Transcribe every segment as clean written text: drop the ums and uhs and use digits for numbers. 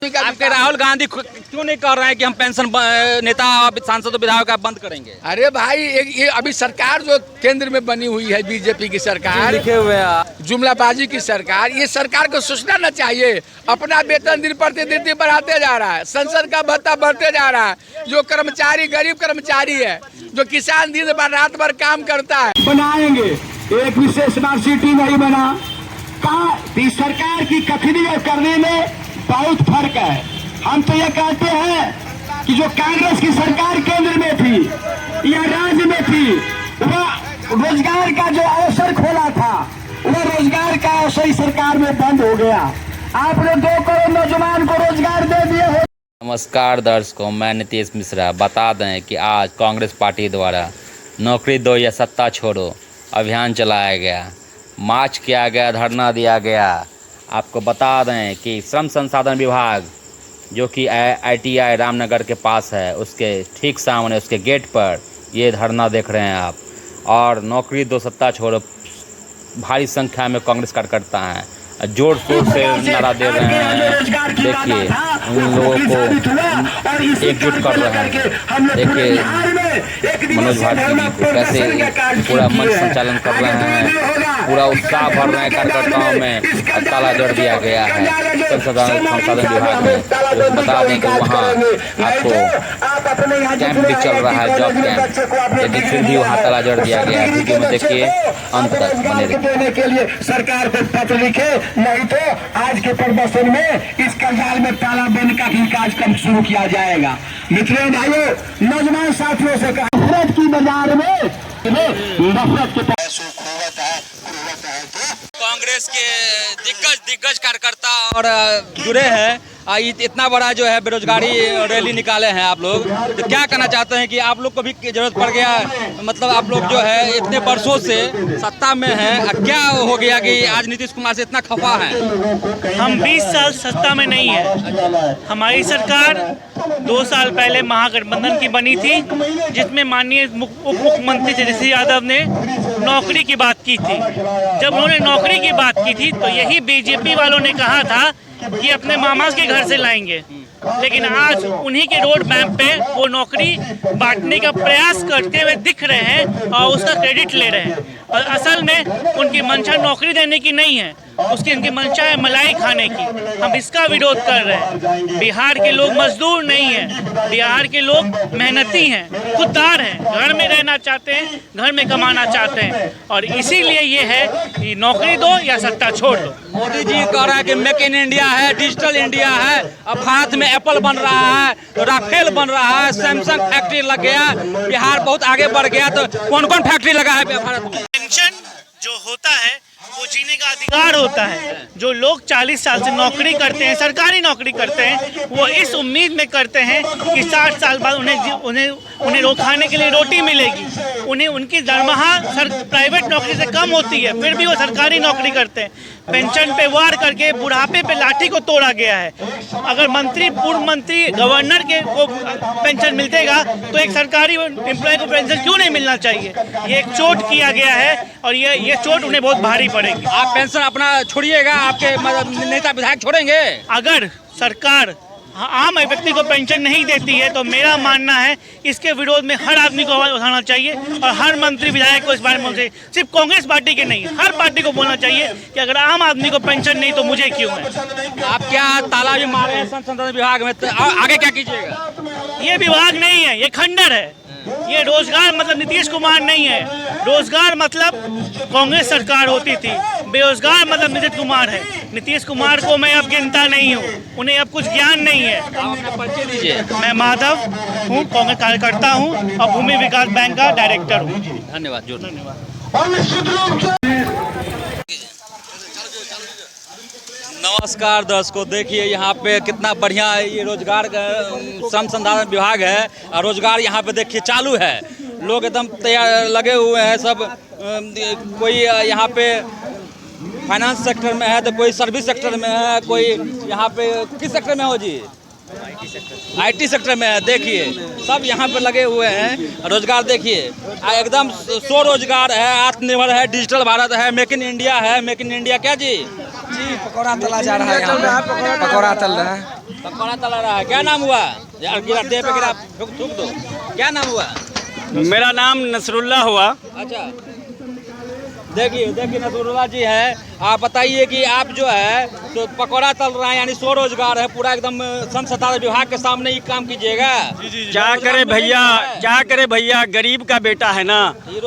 आपके राहुल गांधी क्यों नहीं कर रहे हैं कि हम पेंशन नेता सांसद विधायक का बंद करेंगे? अरे भाई ये अभी सरकार जो केंद्र में बनी हुई है बीजेपी की सरकार, लिखे हुए हैं जुमलाबाजी की सरकार, ये सरकार को सोचना ना चाहिए। अपना वेतन दिन प्रतिदिन बढ़ाते जा रहा है, संसद का भत्ता बढ़ते जा रहा है। जो कर्मचारी गरीब कर्मचारी है, जो किसान दिन भर रात भर काम करता है, बनाएंगे एक विशेष सिटी नहीं बना। कहा सरकार की कथनी करने में बहुत फर्क है। हम तो ये कहते हैं कि जो कांग्रेस की सरकार केंद्र में थी या राज्य में थी, वह रोजगार का जो अवसर खोला था, वह रोजगार का अवसर इस सरकार में बंद हो गया। आपने 2 करोड़ नौजवान को रोजगार दे दिए हो। नमस्कार दर्शकों, मैं नीतीश मिश्रा। बता दें कि आज कांग्रेस पार्टी द्वारा नौकरी दो या सत्ता छोड़ो अभियान चलाया गया, मार्च किया गया, धरना दिया गया। आपको बता दें कि श्रम संसाधन विभाग जो कि ITI रामनगर के पास है, उसके ठीक सामने उसके गेट पर ये धरना देख रहे हैं आप। और नौकरी दो सत्ता छोड़ो भारी संख्या में कांग्रेस कार्यकर्ता हैं, जोर शोर से नारा दे रहे हैं। देखिए उन लोगों को एकजुट कर रहे हैं। देखिए मनोज भारती जी को कैसे पूरा मंच संचालन कर रहे हैं, पूरा उत्साह भर रहे हैं कार्यकर्ताओं में। ताला जड़ दिया गया है संसाधन विभाग में। तो बता दें कि वहाँ आपको कैंप भी चल रहा है, जॉब कैंप, लेकिन फिर भी वहाँ ताला जड़ दिया गया है। वीडियो में देखिए अंत तक बने रहिए। सरकार को पत्र लिखे, नहीं तो आज के प्रदर्शन में इस कंगाल में ताला बंद का भी कार्यक्रम शुरू किया जाएगा। मित्रों भाइयों, नौजवान साथियों से कहा, नफरत की बाजार में नफरत के कांग्रेस के दिग्गज कार्यकर्ता और जुड़े हैं। इतना बड़ा जो है बेरोजगारी रैली निकाले हैं आप लोग, तो क्या कहना चाहते हैं कि आप लोग को भी जरूरत पड़ गया? मतलब आप लोग जो है इतने वर्षों से सत्ता में हैं, क्या हो गया कि आज नीतीश कुमार से इतना खफा है? हम 20 साल सत्ता में नहीं है। हमारी सरकार 2 साल पहले महागठबंधन की बनी थी, जिसमें माननीय उप मुख्यमंत्री तेजस्वी यादव ने नौकरी की बात की थी। जब उन्होंने नौकरी की बात की थी तो यही बीजेपी वालों ने कहा था कि अपने मामा के घर से लाएंगे, लेकिन आज उन्हीं के रोड मैप पे वो नौकरी बांटने का प्रयास करते हुए दिख रहे हैं और उसका क्रेडिट ले रहे हैं। और असल में उनकी मंशा नौकरी देने की नहीं है, उनकी मंशा है मलाई खाने की। हम इसका विरोध कर रहे हैं। बिहार के लोग मजदूर नहीं हैं, बिहार के लोग मेहनती हैं, खुददार हैं, घर में रहना चाहते हैं, घर में कमाना चाहते हैं। और इसीलिए ये है कि नौकरी दो या सत्ता छोड़ दो। मोदी जी कह रहे हैं कि मेक इन इंडिया है, डिजिटल इंडिया है। अब भारत में एप्पल बन रहा है, राफेल बन रहा है, सैमसंग फैक्ट्री लग गया, बिहार बहुत आगे बढ़ गया। तो कौन कौन फैक्ट्री लगा है भारत में? पेंशन जो होता है वो जीने का अधिकार होता है। जो लोग 40 साल से नौकरी करते हैं, सरकारी नौकरी करते हैं, वो इस उम्मीद में करते हैं कि 60 साल बाद उन्हें खाने के लिए रोटी मिलेगी। उन्हें उनकी दरमाहा प्राइवेट नौकरी से कम होती है, फिर भी वो सरकारी नौकरी करते हैं। पेंशन पे वार करके बुढ़ापे पे लाठी को तोड़ा गया है। अगर मंत्री, पूर्व मंत्री, गवर्नर के को पेंशन मिलेगा तो एक सरकारी एम्प्लॉय को पेंशन क्यों नहीं मिलना चाहिए? ये एक चोट किया गया है और ये चोट उन्हें बहुत भारी पड़ेगी। आप पेंशन अपना छोड़िएगा, आपके नेता विधायक छोड़ेंगे? अगर सरकार आम व्यक्ति को पेंशन नहीं देती है तो मेरा मानना है इसके विरोध में हर आदमी को आवाज उठाना चाहिए और हर मंत्री विधायक को इस बारे में बोलना चाहिए। सिर्फ कांग्रेस पार्टी के नहीं, हर पार्टी को बोलना चाहिए कि अगर आम आदमी को पेंशन नहीं तो मुझे क्यों है। आप क्या ताला भी मारे हैं संसाधन विभाग में, तो आगे क्या कीजिएगा? ये विभाग नहीं है, ये खंडर है। ये रोजगार मतलब नीतीश कुमार नहीं है। रोजगार मतलब कांग्रेस सरकार होती थी, बेरोजगार मतलब नीतीश कुमार है। नीतीश कुमार को मैं अब गिनता नहीं हूँ, उन्हें अब कुछ ज्ञान नहीं है। परिचय दीजिए। मैं माधव हूँ, कांग्रेस कार्यकर्ता हूँ और भूमि विकास बैंक का डायरेक्टर हूँ। धन्यवाद। नमस्कार दर्शकों, देखिए यहाँ पे कितना बढ़िया ये रोजगार श्रम संसाधन विभाग है और रोजगार यहाँ पे देखिए चालू है। लोग एकदम तैयार लगे हुए हैं सब। कोई यहाँ पे फाइनेंस सेक्टर में है तो कोई सर्विस सेक्टर में है, कोई यहाँ पे किस सेक्टर में हो जी? IT सेक्टर में है। देखिए सब यहाँ पे लगे हुए हैं। रोजगार देखिए एकदम स्वरोजगार है, आत्मनिर्भर है, डिजिटल भारत है, मेक इन इंडिया है। मेक इन इंडिया क्या जी? पकौड़ा तला जा रहा है, पकौड़ा तल रहा है। पकौड़ा तला रहा है, क्या नाम हुआ? यार गिरा दे पे गिरा, थूक दो। क्या नाम हुआ? मेरा नाम नसरुल्ला हुआ। अच्छा, देखिए नसरुल्ला जी है। आप बताइए कि आप जो है तो पकौड़ा तल रहे हैं, यानी स्वरोजगार है पूरा, एकदम श्रम संसाधन विभाग के सामने ही काम कीजिएगा। क्या करे भैया, गरीब का बेटा है ना,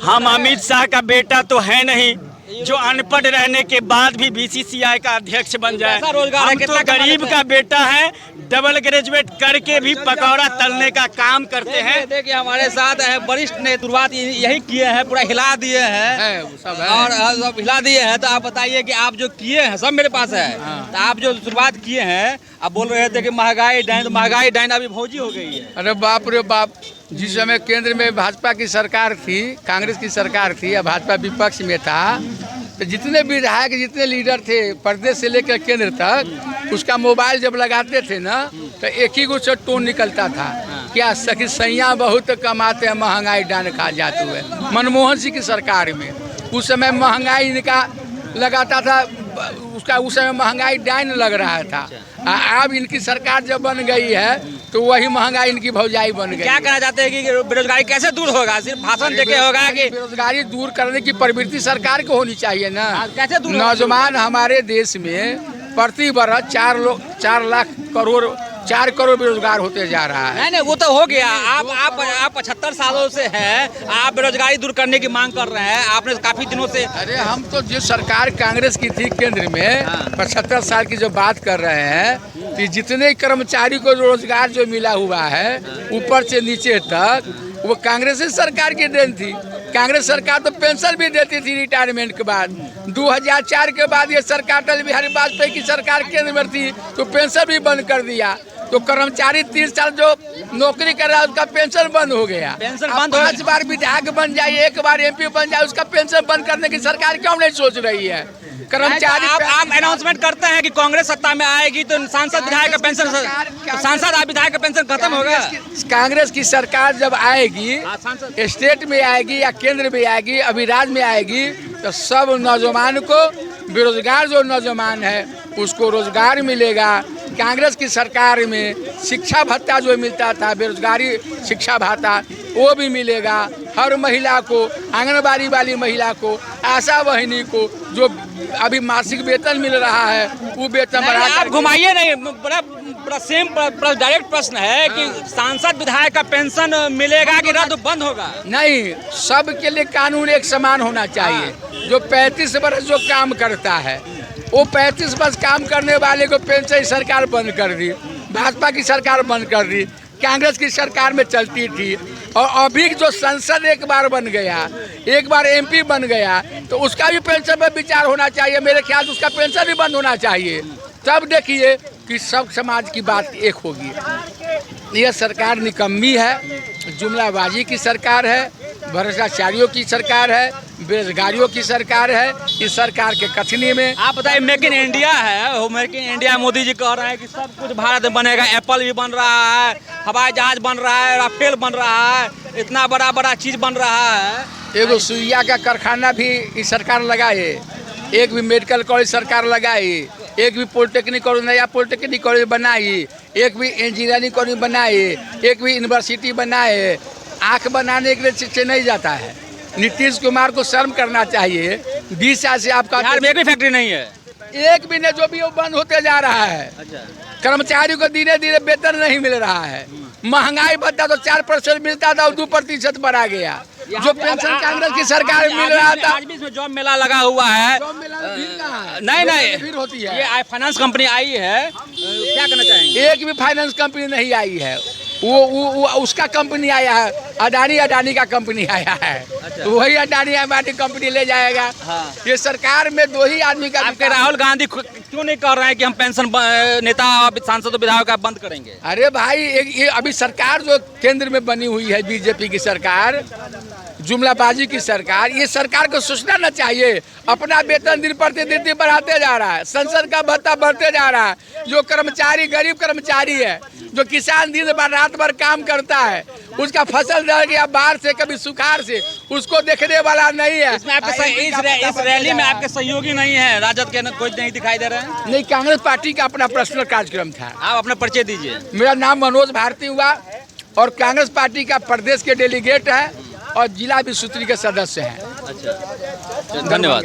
हम अमित शाह का बेटा तो है नहीं जो अनपढ़ रहने के बाद भी बीसीसीआई का अध्यक्ष बन जाए। कैसा रोजगार है, हम कितना तो गरीब का बेटा है, डबल ग्रेजुएट करके भी पकौड़ा तलने का काम करते हैं। देखिए हमारे साथ है वरिष्ठ ने शुरुआत यही किए हैं, पूरा हिला दिए हैं और सब हिला दिए हैं। तो आप बताइए कि आप जो किए हैं, सब मेरे पास है, तो आप जो शुरुआत किए हैं, आप बोल रहे थे कि महंगाई डाइन, तो महंगाई डाइन अभी भौजी हो गई है। अरे बाप रे बाप, जिस समय केंद्र में भाजपा की सरकार थी, कांग्रेस की सरकार थी या भाजपा विपक्ष में था, तो जितने विधायक, जितने लीडर थे प्रदेश से लेकर केंद्र तक, उसका मोबाइल जब लगाते थे ना तो एक ही गुस्सा टोन निकलता था, क्या सखी सैया बहुत कमाते हैं, महंगाई डान खा जाते हुए। मनमोहन सिंह की सरकार में उस समय महंगाई का लगाता था, उसका उस समय महंगाई डाइन लग रहा था। अब इनकी सरकार जब बन गई है तो वही महंगाई इनकी भौजाई बन गई। क्या कहना चाहते हैं कि बेरोजगारी कैसे दूर होगा? सिर्फ भाषण देके होगा कि बेरोजगारी दूर करने की प्रवृत्ति सरकार को होनी चाहिए ना। कैसे दूर? नौजवान हमारे देश में प्रति वर्ष 4 करोड़ बेरोजगार होते जा रहा है। नहीं वो तो हो गया। आप 75 सालों से हैं, आप बेरोजगारी दूर करने की मांग कर रहे हैं, आपने काफी दिनों से। अरे हम तो जो सरकार कांग्रेस की थी केंद्र में 75 साल की जो बात कर रहे हैं कि जितने कर्मचारी को रोजगार जो मिला हुआ है ऊपर से नीचे तक, वो कांग्रेस सरकार की देन थी। कांग्रेस सरकार तो पेंशन भी देती थी रिटायरमेंट के बाद। 2004 के बाद ये सरकार अटल बिहारी वाजपेयी की सरकार केंद्र में थी तो पेंशन भी बंद कर दिया। तो कर्मचारी 30 साल जो नौकरी कर रहा है उसका पेंशन बंद हो गया। पेंशन बंद हो 5 बार विधायक बन जाए, 1 बार MP बन जाए, उसका पेंशन बंद करने की सरकार क्यों नहीं सोच रही है? कर्मचारी आप अनाउंसमेंट करते हैं कि कांग्रेस सत्ता में आएगी तो सांसद विधायक का पेंशन, सांसद विधायक का पेंशन खत्म होगा। कांग्रेस की सरकार जब आएगी, स्टेट में आएगी या केंद्र में आएगी, अभी राज्य में आएगी, तो सब नौजवान को, बेरोजगार जो नौजवान है उसको रोजगार मिलेगा। कांग्रेस की सरकार में शिक्षा भत्ता जो मिलता था, बेरोजगारी शिक्षा भत्ता, वो भी मिलेगा हर महिला को, आंगनबाड़ी वाली महिला को, आशा वाहिनी को जो अभी मासिक वेतन मिल रहा है वो वेतन बढ़ा। आप घुमाइए नहीं, बड़ा सेम डायरेक्ट प्रश्न है कि सांसद विधायक का पेंशन मिलेगा कि रद्द बंद होगा? नहीं, सबके लिए कानून एक समान होना चाहिए। जो 35 वर्ष जो काम करता है वो 35 वर्ष काम करने वाले को पेंशन सरकार बंद कर दी, भाजपा की सरकार बंद कर दी, कांग्रेस की सरकार में चलती थी। और अभी जो संसद एक बार बन गया, एक बार MP बन गया, तो उसका भी पेंशन पर विचार होना चाहिए। मेरे ख्याल से उसका पेंशन भी बंद होना चाहिए। तब देखिए कि सब समाज की बात एक होगी। यह सरकार निकम्मी है, जुमलाबाजी की सरकार है, भ्रष्टाचारियों की सरकार है, बेरोजगारियों की सरकार है। इस सरकार के कथनी में आप बताइए, मेक इन इंडिया है, वो make in India Modi ji कह रहे हैं कि सब कुछ भारत में बनेगा, एप्पल भी बन रहा है, हवाई जहाज बन रहा है, राफेल बन रहा है, इतना बड़ा चीज बन रहा है। एगो सुइया का कारखाना भी इस सरकार लगाए, एक भी मेडिकल कॉलेज सरकार लगाई, एक भी पॉलिटेक्निक कॉलेज, नया पॉलिटेक्निक कॉलेज बनाई, एक भी इंजीनियरिंग कॉलेज बनाई, एक भी यूनिवर्सिटी बनाए। आँख बनाने के लिए चेन्नई जाता है। नीतीश कुमार को शर्म करना चाहिए। 20 साल से आपका बिहार में एक भी फैक्ट्री नहीं है, एक भी नहीं, जो भी वो बंद होते जा रहा है। कर्मचारी को धीरे धीरे वेतन नहीं मिल रहा है। महंगाई भत्ता तो 4% मिलता था और 2% बढ़ा गया। जो पेंशन कांग्रेस की सरकार में मिल रहा था। आज भी इसमें जॉब मेला लगा हुआ है। नहीं भीड़ होती है। ये फाइनेंस कंपनी आई है, क्या कहना चाहेंगे? एक भी फाइनेंस कंपनी नहीं आई है। वो उसका कंपनी आया है, अडानी का कंपनी आया है। तो वही अडानी कंपनी ले जाएगा। ये सरकार में 2 ही आदमी का। आपके राहुल गांधी क्यों नहीं कर रहे हैं कि हम पेंशन नेता, सांसद, विधायक का बंद करेंगे? अरे भाई, ये अभी सरकार जो केंद्र में बनी हुई है बीजेपी की सरकार, जुमलाबाजी की सरकार, ये सरकार को सोचना ना चाहिए। अपना वेतन दिन प्रतिदिन बढ़ाते जा रहा है, संसद का भत्ता बढ़ते जा रहा है। जो कर्मचारी गरीब कर्मचारी है, जो किसान दिन भर रात भर काम करता है, उसका फसल रह गया बाढ़ से कभी सुखाड़ से, उसको देखने वाला नहीं है। इसमें आपके इस रैली में आपके सहयोगी नहीं है, राजद के कोई नहीं दिखाई दे रहे हैं? नहीं, कांग्रेस पार्टी का अपना पर्सनल कार्यक्रम था। आप अपना परिचय दीजिए। मेरा नाम मनोज भारती हुआ और कांग्रेस पार्टी का प्रदेश के डेलीगेट है और जिला विसूत्री के सदस्य हैं। अच्छा, धन्यवाद।